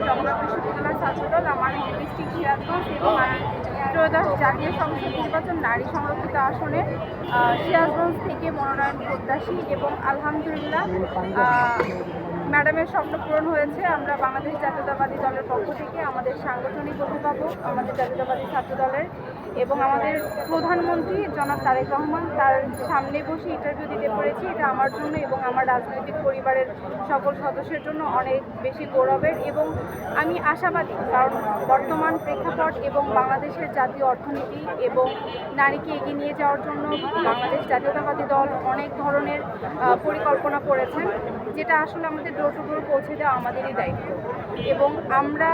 জগন্নাথ বিশ্ববিদ্যালয়ের ছাত্রদল, আমার ডিস্ট্রিক্ট সিরাজগঞ্জ এবং আমি ত্রয়োদশ জাতীয় সংসদ নির্বাচন নারী সংরক্ষিত আসনে সিরাজগঞ্জ থেকে মনোনয়ন প্রত্যাশী এবং আলহামদুলিল্লাহ ম্যাডামের স্বপ্ন পূরণ হয়েছে। আমরা বাংলাদেশ জাতীয়তাবাদী দলের পক্ষ থেকে আমাদের সাংগঠনিক অভিভাবক, আমাদের জাতীয়তাবাদী ছাত্র দলের এবং আমাদের প্রধানমন্ত্রী জনাব তারেক রহমান তার সামনে বসে ইন্টারভিউ দিতে পেরেছি। এটা আমার জন্য এবং আমার রাজনৈতিক পরিবারের সকল সদস্যের জন্য অনেক বেশি গৌরবের এবং আমি আশাবাদী, কারণ বর্তমান প্রেক্ষাপট এবং বাংলাদেশের জাতীয় অর্থনীতি এবং নারীকে এগিয়ে নিয়ে যাওয়ার জন্য বাংলাদেশ জাতীয়তাবাদী দল অনেক ধরনের পরিকল্পনা করেছেন, যেটা আসলে আমাদের ডোর টু ডোর পৌঁছে দেওয়া আমাদেরই দায়িত্ব। এবং আমরা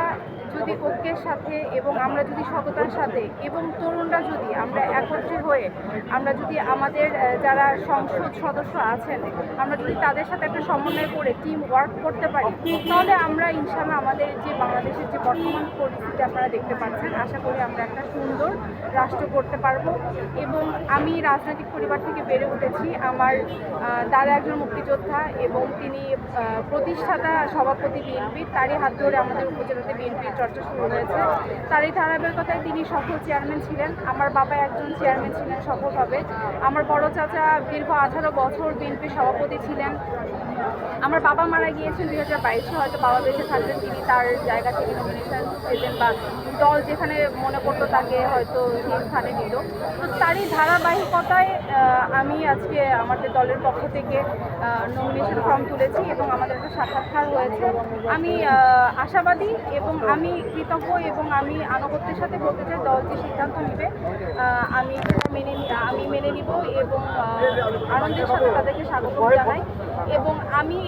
যদি ঐক্যের সাথে এবং আমরা যদি সততার সাথে এবং তরুণরা যদি আমরা একত্রে হয়ে আমরা যদি আমাদের যারা সংসদ সদস্য আছেন আমরা যদি তাদের সাথে একটা সমন্বয় করে টিম ওয়ার্ক করতে পারি, তাহলে আমরা ইনশাআল্লাহ আমাদের যে বাংলাদেশের যে বর্তমান পরিস্থিতি আপনারা দেখতে পাচ্ছেন, আশা করি আমরা একটা সুন্দর রাষ্ট্র করতে পারবো। এবং আমি রাজনৈতিক পরিবার থেকে বেড়ে উঠেছি। আমার দাদা একজন মুক্তিযোদ্ধা এবং তিনি প্রতিষ্ঠাতা সভাপতি বিএনপি, তারই হাত ধরে আমাদের উপজেলাতে বিএনপির চর্চা শুরু হয়েছে। তার এই ধারাবাহিকতায় তিনি সফল চেয়ারম্যান ছিলেন। আমার বাবা একজন চেয়ারম্যান ছিলেন সফলভাবে। আমার বড় চাচা দীর্ঘ 18 বছর বিএনপির সভাপতি ছিলেন। আমার বাবা মারা গিয়েছেন 2022-এ, হয়তো বাবা বেঁচে থাকবেন, তিনি তার জায়গা থেকে নমিনেশন পেতেন বা দল যেখানে মনে করতো তাকে হয়তো সেই স্থানে দিল। তো তারই ধারাবাহিকতায় আমি আজকে আমাদের দলের পক্ষ থেকে নমিনেশন ফর্ম তুলেছি এবং আমাদের একটা সাক্ষাৎকার হয়েছে। আমি আশাবাদী এবং আমি কৃতজ্ঞ এবং আমি আনুগত্যের সাথে বলতে চাই, দল যে সিদ্ধান্ত নেবে আমি মেনে নিব এবং আনন্দের সাথে তাদেরকে স্বাগত জানাই। এবং আমি